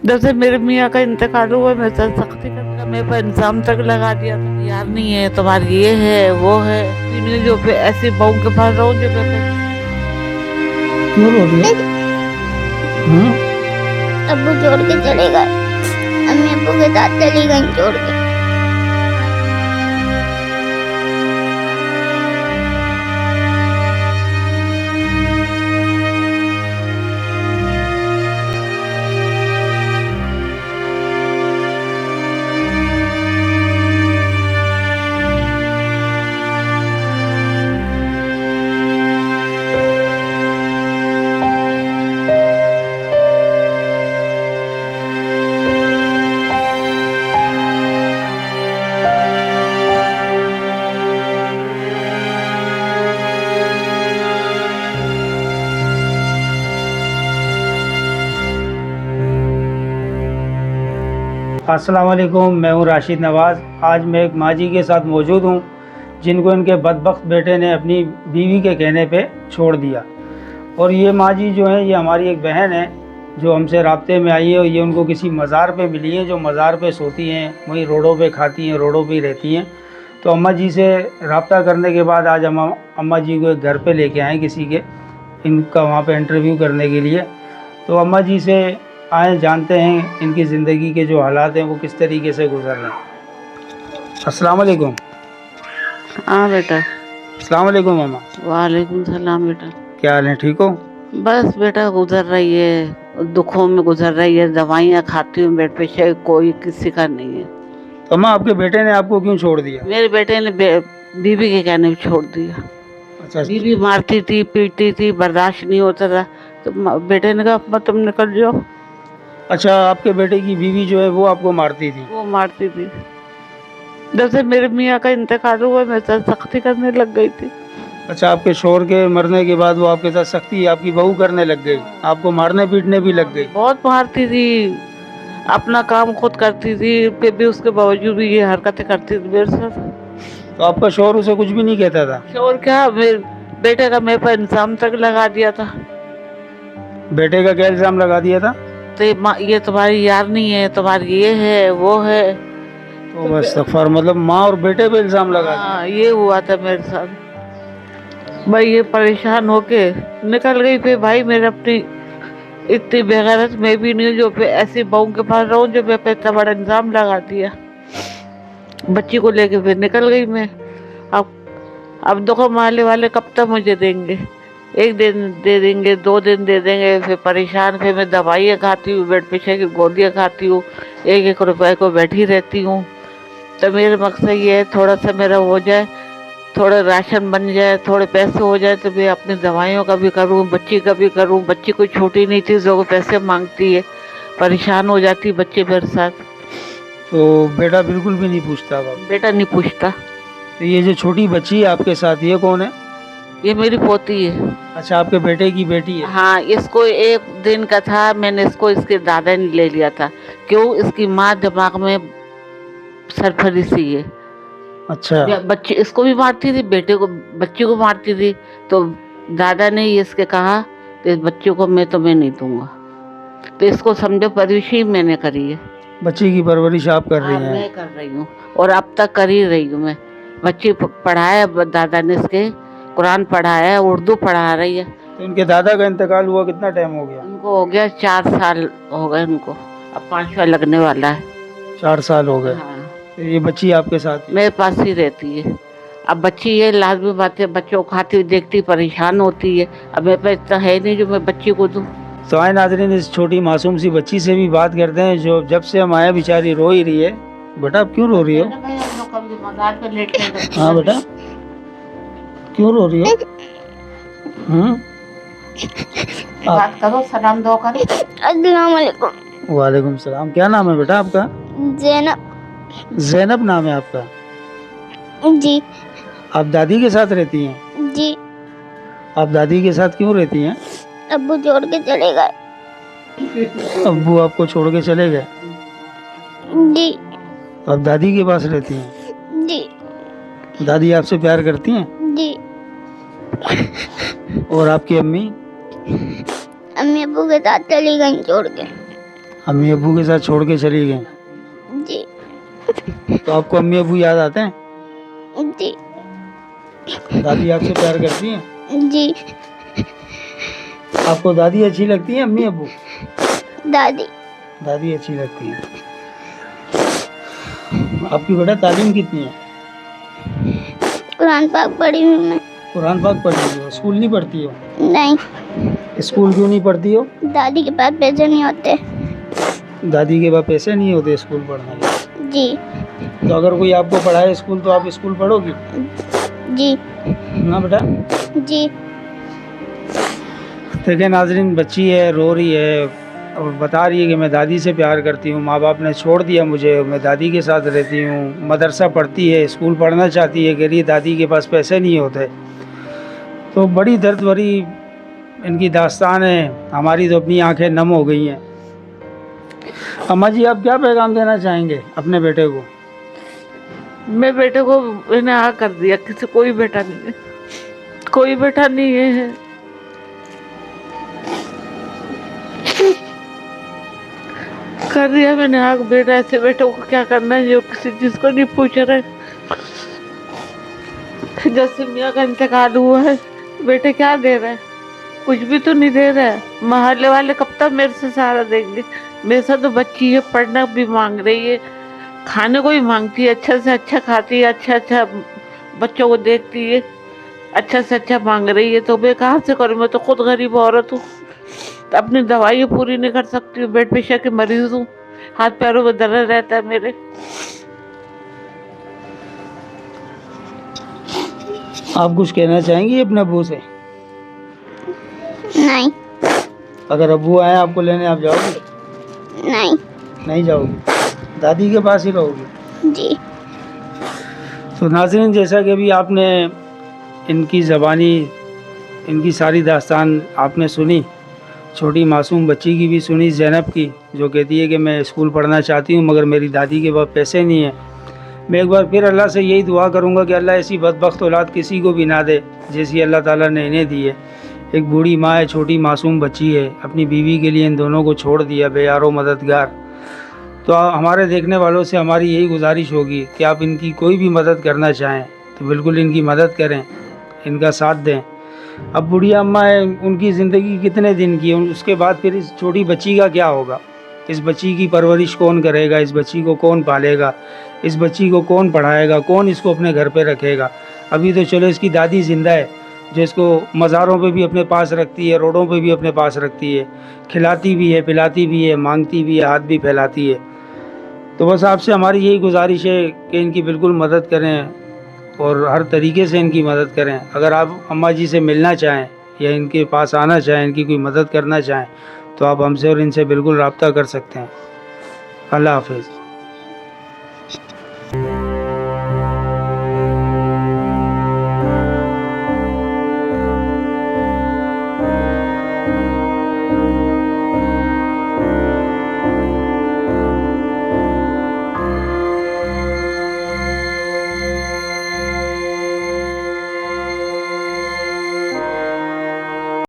जब से मेरे मियाँ का इंतकाल हुआ मेरे साथ सख्ती करने का मेरे पर इल्जाम तक लगा दिया था, यार नहीं है तुम्हारी, ये है वो है, जो पे ऐसी बहू के पास रहो जो पे क्यों रो रही है? अब्बू छोड़ के चले गए, अम्मी अब्बू के साथ चली गई छोड़ के। अस्सलाम वालेकुम, मैं हूँ राशिद नवाज़। आज मैं एक माँ जी के साथ मौजूद हूँ जिनको इनके बदबख्त बेटे ने अपनी बीवी के कहने पे छोड़ दिया। और ये माँ जी जो है ये हमारी एक बहन है जो हमसे राब्ते में आई है। और ये उनको किसी मज़ार पे मिली है, जो मज़ार पे सोती हैं, वहीं रोडों पे खाती हैं, रोडों पे ही रहती हैं। तो अम्मा जी से रब्ता करने के बाद आज हम अम्मा जी को एक घर पे लेके आए किसी के, इनका वहाँ पे इंटरव्यू करने के लिए। तो अम्मा जी से आए जानते हैं इनकी ज़िंदगी के जो हालात हैं वो किस तरीके से गुजर रहे हैं। अस्सलाम वालेकुम। हाँ बेटा। अस्सलाम वालेकुम मामा। वालेकुम सलाम बेटा। क्या हाल है, ठीक हो? बस बेटा गुजर रही है, दुखों में गुजर रही है, दवाइयाँ खाती हूँ बेड पे से, कोई किसी का नहीं है। तो अम्मा आपके बेटे ने आपको क्यों छोड़ दिया? मेरे बेटे ने बीवी के कहने पे छोड़ दिया। अच्छा, बीवी मारती थी, पीटती थी, बर्दाश्त नहीं होता था, तो बेटे ने कहा अम्मा तुम निकल जाओ। अच्छा, आपके बेटे की बीवी जो है वो आपको मारती थी? वो मारती थी। जब से मेरे मियाँ का इंतकाल हुआ मेरे साथ सख्ती करने लग गई थी। अच्छा, आपके शोहर के मरने के बाद वो आपके साथ सख्ती आपकी बहू करने लग गई, आपको मारने पीटने भी लग गई? बहुत मारती थी, अपना काम खुद करती थी, फिर भी उसके बावजूद भी ये हरकतें करती थी मेरे साथ। तो आपका शोहर उसे कुछ भी नहीं कहता था? शोहर क्या, मेरे बेटे का मेरे पर इल्जाम तक लगा दिया था। बेटे का क्या इल्ज़ाम लगा दिया था? तो ये तुम्हारी यार नहीं है, तुम्हारी ये है वो है। तो बस इस्तग़फ़ार, मतलब माँ और बेटे पे इल्ज़ाम लगा दिया। हाँ, ये हुआ था मेरे साथ। भाई ये परेशान होके निकल गई। फिर भाई मेरे अपनी इतनी बेगैरत में भी नहीं जो पे ऐसी बहू के पास रहूं जो मेरे पे इतना बड़ा इल्जाम लगा दिया। बच्ची को लेके फिर निकल गई मैं। अब देखो मोहल्ले वाले कब तक मुझे देंगे, एक दिन दे देंगे, 2 दिन दे देंगे, फिर परेशान। फिर मैं दवाइयाँ खाती हूँ, ब्लड प्रेशर की गोलियाँ खाती हूँ, 1-1 रुपए को बैठी रहती हूँ। तो मेरा मकसद ये है थोड़ा सा मेरा हो जाए, थोड़ा राशन बन जाए, थोड़े पैसे हो जाए तो मैं अपनी दवाइयों का भी करूँ, बच्ची का भी करूँ। बच्ची कोई छोटी नहीं थी जो पैसे मांगती है, परेशान हो जाती बच्चे मेरे साथ। तो बेटा बिल्कुल भी नहीं पूछता? बेटा नहीं पूछता। तो ये जो छोटी बच्ची है आपके साथ, ये कौन है? ये मेरी पोती है। अच्छा, आपके बेटे की बेटी है? हाँ, इसको 1 दिन का था, मैंने इसको इसके दादा ने ले लिया था। क्यों? इसकी माँ दिमाग में सरफरी सी है। अच्छा, बच्चे इसको भी मारती थी, बेटे को, बच्ची को मारती थी। तो दादा ने ये इसके कहा कि इस बच्चे को मैं तुम्हें नहीं दूंगा। तो इसको समझो परवरिश ही मैंने करी है। बच्ची की परवरिश आप कर रही हैं? मैं कर रही हूँ और अब तक कर ही रही हूँ मैं। बच्ची पढ़ाया दादा ने, इसके कुरान पढ़ाया, उर्दू पढ़ा रही है। तो इनके दादा का इंतकाल हुआ कितना टाइम हो गया? उनको हो गया 4 साल हो गए उनको, अब 5वां लगने वाला है। 4 साल हो गए। हाँ, तो ये बच्ची आपके साथ? मेरे पास ही रहती है। अब बच्ची ये लाजमी बात है, बच्चों को खाती हुई देखती परेशान होती है। अब मेरे पास इतना है नहीं जो मैं बच्ची को दूँ। तो आए नाज़रीन, इस छोटी मासूम सी बच्ची से भी बात करते हैं जो जब से हम आए बेचारी रो ही रही है। बेटा आप क्यों रो रही हो? हाँ बेटा, क्यों रो रही हो? बात करो, सलाम दो करो। अस्सलाम वालेकुम। वालेकुम सलाम। क्या नाम है बेटा आपका? ज़ैनब। ज़ैनब नाम है आपका? जी। आप दादी के साथ रहती हैं? जी। आप दादी के साथ क्यों रहती हैं? अब्बू छोड़ के चले गए। अब्बू आपको छोड़ के चले गए? जी। तो आप दादी के पास रहती हैं? जी। दादी आपसे प्यार करती हैं? जी। और आपकी अम्मी? अम्मी अब्बू के साथ चली गई छोड़ के। अम्मी अब्बू के साथ छोड़ के चली गई, जी तो आपको अम्मी अब्बू याद आते हैं? जी दादी आपसे प्यार करती हैं? जी। आपको दादी अच्छी लगती है अम्मी अब्बू? दादी। दादी अच्छी लगती है। आपकी बेटा तालीम कितनी है? कुरान पाक पढ़ी हूँ मैं। कुरान पाक पढ़ती हो? स्कूल नहीं पढ़ती हो? नहीं, स्कूल क्यों नहीं पढ़ती हो? दादी के पास पैसे नहीं होते। दादी के पास पैसे नहीं होते स्कूल पढ़ने के। जी तो अगर कोई आपको पढ़ाए स्कूल तो आप स्कूल पढ़ोगी जी ना बेटा? जी। देखिए नाज़रीन, बच्ची है, रो रही है और बता रही है कि मैं दादी से प्यार करती हूँ, माँ बाप ने छोड़ दिया मुझे, मैं दादी के साथ रहती हूँ। मदरसा पढ़ती है, स्कूल पढ़ना चाहती है, कह रही है दादी के पास पैसे नहीं होते। तो बड़ी दर्द भरी इनकी दास्तान है, हमारी तो अपनी आंखें नम हो गई हैं। अम्मा जी, आप क्या पैगाम देना चाहेंगे अपने बेटे को? मैं बेटे को मैंने हाँ कर दिया, किसी कोई बेटा नहीं है, कोई बेटा नहीं है। कर दिया मैंने हाँ, बेटा ऐसे बेटे को क्या करना है जो किसी चीज को नहीं पूछ रहे। जैसे मियाँ का इंतकाल हुआ है, बेटे क्या दे रहे हैं? कुछ भी तो नहीं दे रहा है। मोहल्ले वाले कब तक मेरे से सहारा देंगे? मेरे साथ तो बच्ची है, पढ़ना भी मांग रही है, खाने को भी मांगती है, अच्छा से अच्छा खाती है, अच्छा अच्छा बच्चों को देखती है, अच्छा से अच्छा मांग रही है। तो मैं कहाँ से करूँ? मैं तो खुद गरीब औरत हूँ, तो अपनी दवाई पूरी नहीं कर सकती हूँ, ब्लड प्रेशर की मरीज हूँ, हाथ पैरों में दर्द रहता है मेरे। आप कुछ कहना चाहेंगी अपने अब्बू से? नहीं अगर अब्बू आए आपको लेने, आप जाओगे? नहीं नहीं जाओगी, दादी के पास ही रहोगी? जी तो नाज़रीन, जैसा कि अभी आपने इनकी ज़बानी, इनकी सारी दास्तान आपने सुनी, छोटी मासूम बच्ची की भी सुनी, ज़ैनब की, जो कहती है कि मैं स्कूल पढ़ना चाहती हूँ मगर मेरी दादी के पास पैसे नहीं हैं। मैं एक बार फिर अल्लाह से यही दुआ करूँगा कि अल्लाह ऐसी बदबख्त औलाद किसी को भी ना दे जैसी अल्लाह ताला ने इन्हें दी है। एक बूढ़ी माँ है, छोटी मासूम बच्ची है, अपनी बीवी के लिए इन दोनों को छोड़ दिया, बेयारो मददगार। तो हमारे देखने वालों से हमारी यही गुजारिश होगी कि आप इनकी कोई भी मदद करना चाहें तो बिल्कुल इनकी मदद करें, इनका साथ दें। अब बुढ़िया अम्मा है, उनकी ज़िंदगी कितने दिन की है, उसके बाद फिर इस छोटी बच्ची का क्या होगा? इस बच्ची की परवरिश कौन करेगा? इस बच्ची को कौन पालेगा? इस बच्ची को कौन पढ़ाएगा? कौन इसको अपने घर पे रखेगा? अभी तो चलो इसकी दादी ज़िंदा है, जो इसको मज़ारों पे भी अपने पास रखती है, रोडों पे भी अपने पास रखती है, खिलाती भी है, पिलाती भी है, मांगती भी है, हाथ भी फैलाती है। तो बस आपसे हमारी यही गुजारिश है कि इनकी बिल्कुल मदद करें और हर तरीके से इनकी मदद करें। अगर आप अम्मा जी से मिलना चाहें या इनके पास आना चाहें, इनकी कोई मदद करना चाहें, तो आप हमसे और इनसे बिल्कुल रब्ता कर सकते हैं। अल्लाह हाफ़िज़।